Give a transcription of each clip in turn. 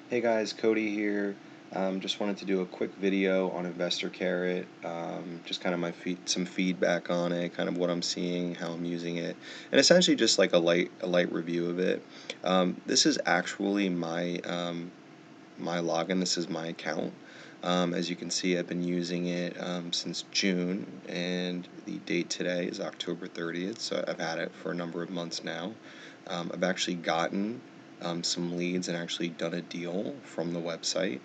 Hey guys, Cody here. Just wanted to do a quick video on InvestorCarrot. Just kind of some feedback on it, kind of what I'm seeing, how I'm using it, and essentially just like a light review of it. This is actually my login. This is my account. As you can see, I've been using it since June, and the date today is October 30th. So I've had it for a number of months now. I've actually gotten some leads and actually done a deal from the website.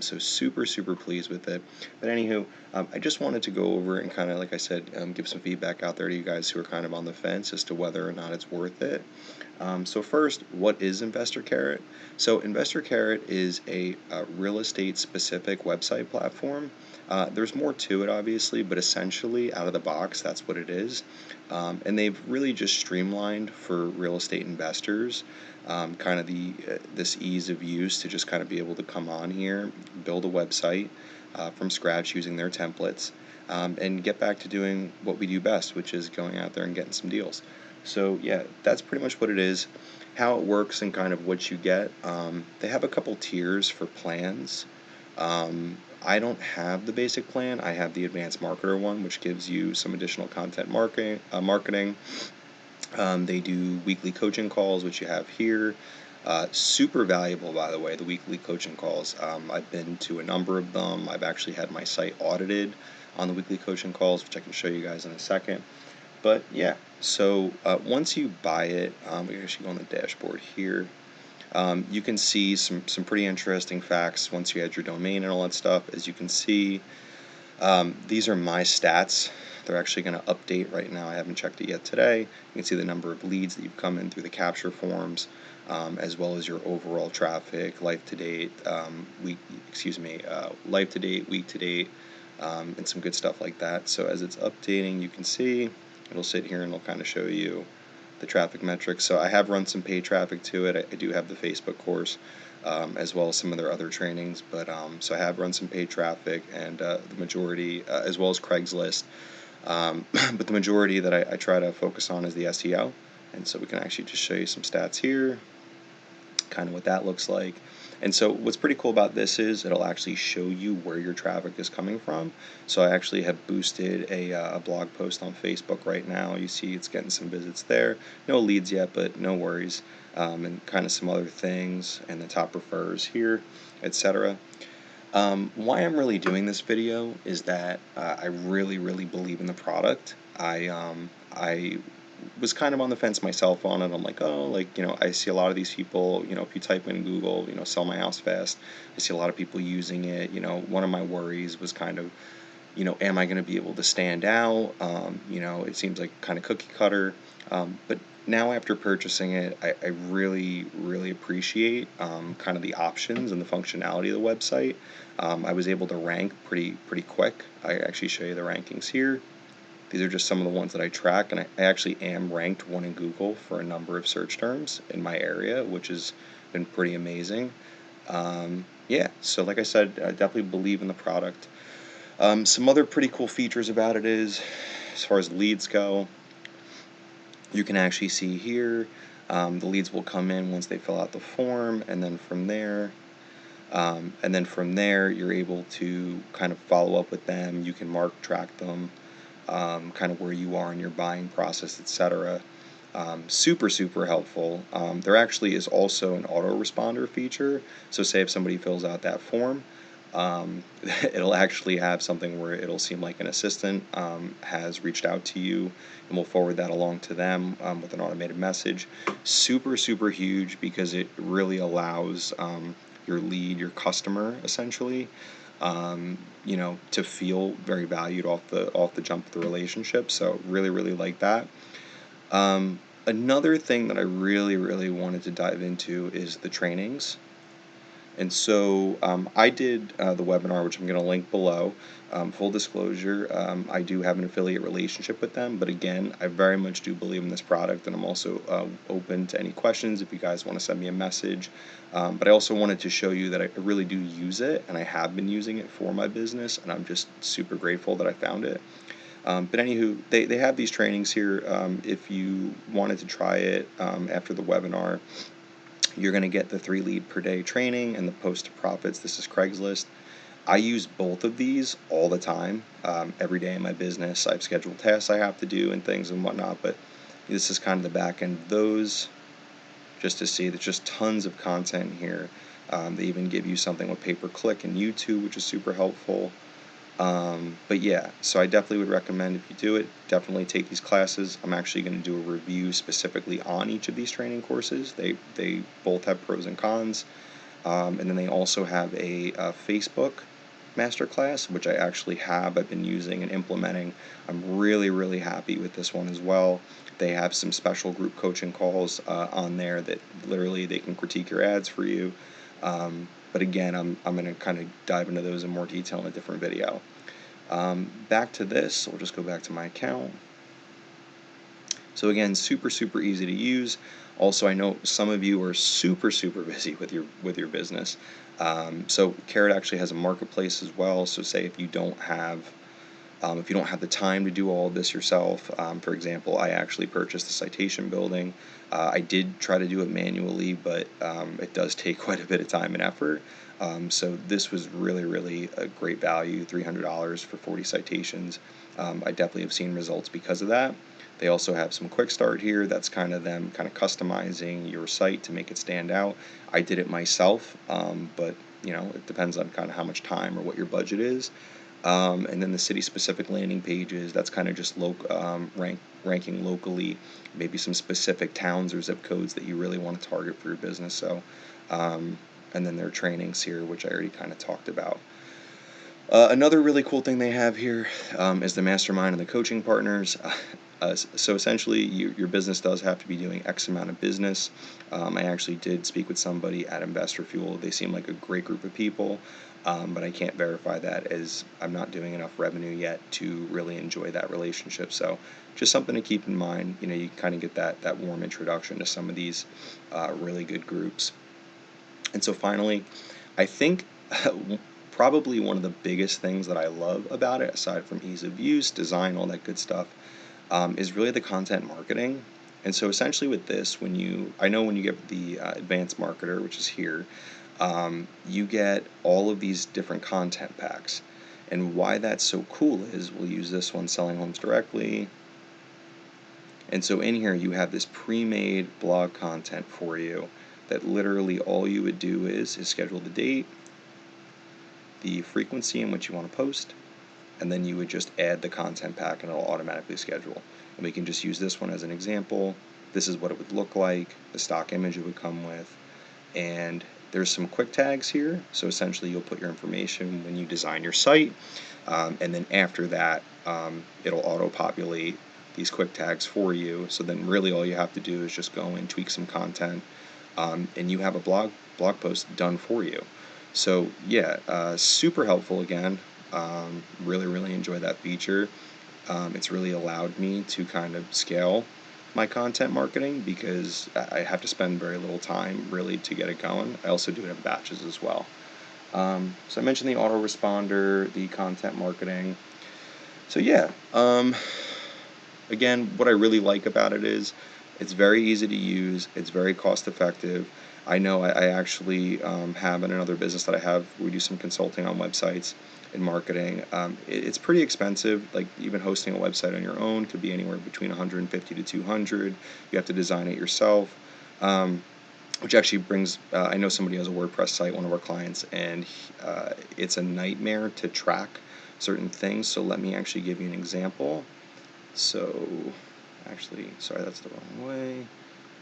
So super pleased with it. But anywho, I just wanted to go over and kind of, like I said, give some feedback out there to you guys who are kind of on the fence as to whether or not it's worth it. So first, what is InvestorCarrot? So InvestorCarrot is a real estate specific website platform. There's more to it, obviously, but essentially, out of the box, that's what it is. And they've really just streamlined for real estate investors, kind of this ease of use to just kind of be able to come on here, build a website from scratch using their templates, and get back to doing what we do best, which is going out there and getting some deals. So yeah, that's pretty much what it is. How it works and kind of what you get. They have a couple tiers for plans. I don't have the basic plan. I have the advanced marketer one, which gives you some additional content marketing. They do weekly coaching calls, which you have here. Super valuable, by the way, the weekly coaching calls. I've been to a number of them. I've actually had my site audited on the weekly coaching calls, which I can show you guys in a second. But yeah, so once you buy it, we can actually go on the dashboard here. You can see some pretty interesting facts once you add your domain and all that stuff. As you can see, these are my stats. They're actually going to update right now. I haven't checked it yet today. You can see the number of leads that you've come in through the capture forms, as well as your overall traffic, life to date, life to date, week to date, and some good stuff like that. So as it's updating, you can see it'll sit here and it'll kind of show you the traffic metrics. So I have run some paid traffic to it. I do have the Facebook course, as well as some of their other trainings. But so I have run some paid traffic, and the majority, as well as Craigslist. But the majority that I try to focus on is the SEO. And so we can actually just show you some stats here, kind of what that looks like. And so what's pretty cool about this is it'll actually show you where your traffic is coming from. So I actually have boosted a blog post on Facebook right now. You see it's getting some visits there. No leads yet, but no worries. And kind of some other things, and the top refers here, etc. Why I'm really doing this video is that I really believe in the product. I was kind of on the fence myself on it. I'm like, oh, like, I see a lot of these people, if you type in Google, sell my house fast, I see a lot of people using it. One of my worries was kind of, am I going to be able to stand out? It seems like kind of cookie cutter. But now after purchasing it, I really appreciate kind of the options and the functionality of the website. I was able to rank pretty quick. I actually show you the rankings here. These are just some of the ones that I track, and I actually am ranked one in Google for a number of search terms in my area, which has been pretty amazing. Yeah, so like I said, I definitely believe in the product. Some other pretty cool features about it is, as far as leads go, you can actually see here, the leads will come in once they fill out the form, and then from there, you're able to kind of follow up with them. You can track them, kind of where you are in your buying process, etc. Super helpful. There actually is also an autoresponder feature. So say if somebody fills out that form, it'll actually have something where it'll seem like an assistant has reached out to you, and we'll forward that along to them with an automated message. Super huge, because it really allows your lead, your customer, essentially, to feel very valued off the jump of the relationship. So really like that. Another thing that I really wanted to dive into is the trainings. And so I did the webinar, which I'm going to link below. Full disclosure, I do have an affiliate relationship with them, but again, I very much do believe in this product, and I'm also open to any questions if you guys want to send me a message. But I also wanted to show you that I really do use it, and I have been using it for my business, and I'm just super grateful that I found it. But anywho, they have these trainings here. If you wanted to try it after the webinar, you're going to get the 3 lead per day training and the post to profits. This is Craigslist. I use both of these all the time. Every day in my business, I have scheduled tasks I have to do and things and whatnot, but this is kind of the back end of those, just to see there's just tons of content here. They even give you something with pay-per-click and YouTube, which is super helpful. But yeah, so I definitely would recommend, if you do it, definitely take these classes. I'm actually going to do a review specifically on each of these training courses. They both have pros and cons. And then they also have a Facebook masterclass, which I actually have. I've been using and implementing. I'm really, really happy with this one as well. They have some special group coaching calls on there that literally they can critique your ads for you. But again, I'm going to kind of dive into those in more detail in a different video. Back to this, we'll just go back to my account. So again, super, super easy to use. Also, I know some of you are super, super busy with your business. So Carrot actually has a marketplace as well. So say if you don't have the time to do all of this yourself, for example, I actually purchased the citation building. I did try to do it manually, but it does take quite a bit of time and effort. So this was really, really a great value, $300 for 40 citations. I definitely have seen results because of that. They also have some quick start here. That's kind of them kind of customizing your site to make it stand out. I did it myself, but it depends on kind of how much time or what your budget is. And then the city-specific landing pages, that's kind of just ranking locally, maybe some specific towns or zip codes that you really want to target for your business. So, and then their trainings here, which I already kind of talked about. Another really cool thing they have here is the mastermind and the coaching partners. So essentially, your business does have to be doing X amount of business. I actually did speak with somebody at Investor Fuel. They seem like a great group of people, but I can't verify that as I'm not doing enough revenue yet to really enjoy that relationship. So just something to keep in mind. You kind of get that warm introduction to some of these really good groups. And so finally, I think probably one of the biggest things that I love about it, aside from ease of use, design, all that good stuff, is really the content marketing. And so essentially with this, I know when you get the advanced marketer, which is here, you get all of these different content packs. And why that's so cool is, we'll use this one, selling homes directly. And so in here you have this pre-made blog content for you that literally all you would do is schedule the date, the frequency in which you want to post, and then you would just add the content pack and it'll automatically schedule. And we can just use this one as an example. This is what it would look like, the stock image it would come with, and there's some quick tags here. So essentially you'll put your information when you design your site, and then after that it'll auto-populate these quick tags for you. So then really all you have to do is just go and tweak some content, and you have a blog post done for you. So yeah, super helpful again. Really, really enjoy that feature. It's really allowed me to kind of scale my content marketing because I have to spend very little time really to get it going. I also do it in batches as well. So I mentioned the autoresponder, the content marketing. So yeah, again, what I really like about it is it's very easy to use. It's very cost effective. I know I actually have in another business that I have, we do some consulting on websites and marketing. It's pretty expensive. Like even hosting a website on your own could be anywhere between 150 to 200. You have to design it yourself, which actually brings, I know somebody has a WordPress site, one of our clients, and it's a nightmare to track certain things. So let me actually give you an example. So actually, sorry, that's the wrong way.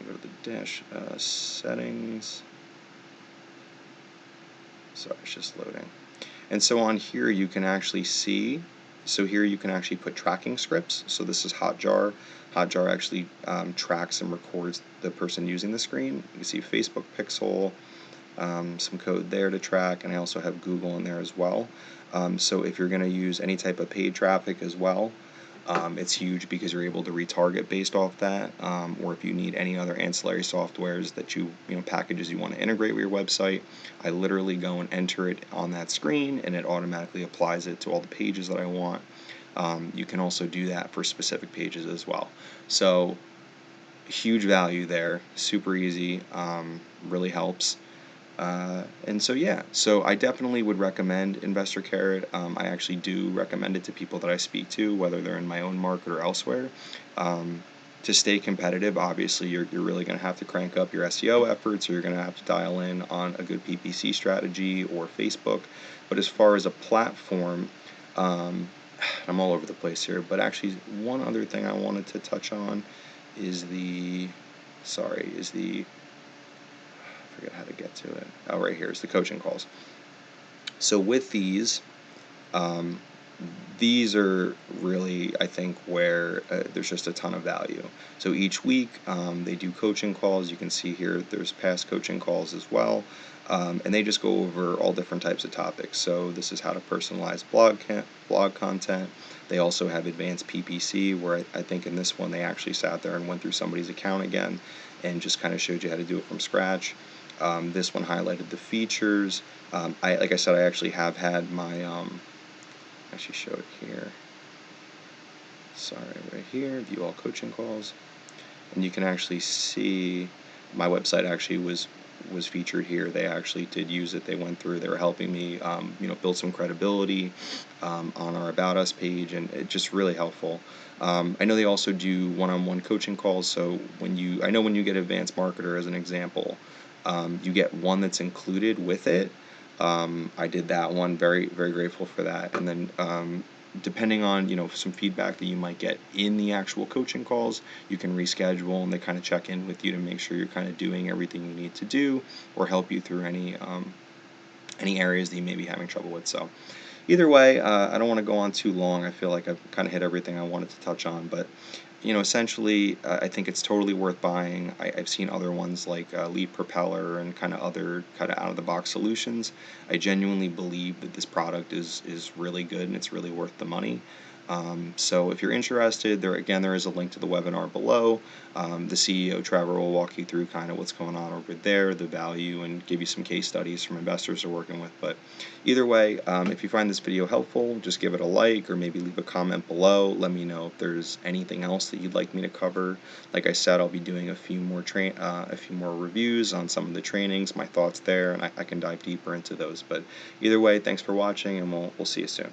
Go to the dash settings. Sorry, it's just loading. And so on here you can actually see, so here you can actually put tracking scripts. So this is Hotjar. Hotjar actually tracks and records the person using the screen. You can see Facebook Pixel, some code there to track, and I also have Google in there as well. So if you're going to use any type of paid traffic as well, it's huge because you're able to retarget based off that, or if you need any other ancillary softwares that packages you want to integrate with your website, I literally go and enter it on that screen and it automatically applies it to all the pages that I want. You can also do that for specific pages as well. So huge value there, super easy, really helps. And so yeah, so I definitely would recommend InvestorCarrot. I actually do recommend it to people that I speak to, whether they're in my own market or elsewhere. Um, to stay competitive, obviously you're really going to have to crank up your SEO efforts, or you're going to have to dial in on a good PPC strategy or Facebook. But as far as a platform, um, I'm all over the place here. But actually, one other thing I wanted to touch on is the I forget how to get to it. Oh, right here is the coaching calls. So with um, these are really, I think, where there's just a ton of value. So each week they do coaching calls. You can see here there's past coaching calls as well. And they just go over all different types of topics. So this is how to personalize blog content. They also have advanced PPC, where I think in this one they actually sat there and went through somebody's account again and just kind of showed you how to do it from scratch. This one highlighted the features. Like I said, I actually have had my actually show it here. Sorry, right here, view all coaching calls, and you can actually see my website actually was featured here. They actually did use it. They went through. They were helping me, build some credibility on our About Us page, and it's just really helpful. I know they also do one-on-one coaching calls. So I know when you get Advanced Marketer as an example, you get one that's included with it. I did that one. Very, very grateful for that. And then depending on some feedback that you might get in the actual coaching calls, you can reschedule, and they kind of check in with you to make sure you're kind of doing everything you need to do, or help you through any areas that you may be having trouble with. So either way, I don't want to go on too long. I feel like I've kind of hit everything I wanted to touch on, but essentially, I think it's totally worth buying. I've seen other ones like Lead Propeller and kind of other kind of out of the box solutions. I genuinely believe that this product is really good, and it's really worth the money. So if you're interested, there is a link to the webinar below. The CEO Trevor will walk you through kind of what's going on over there, the value, and give you some case studies from investors they're working with. But either way, if you find this video helpful, just give it a like, or maybe leave a comment below. Let me know if there's anything else that you'd like me to cover. Like I said, I'll be doing a few more reviews on some of the trainings, my thoughts there, and I can dive deeper into those. But either way, thanks for watching, and we'll see you soon.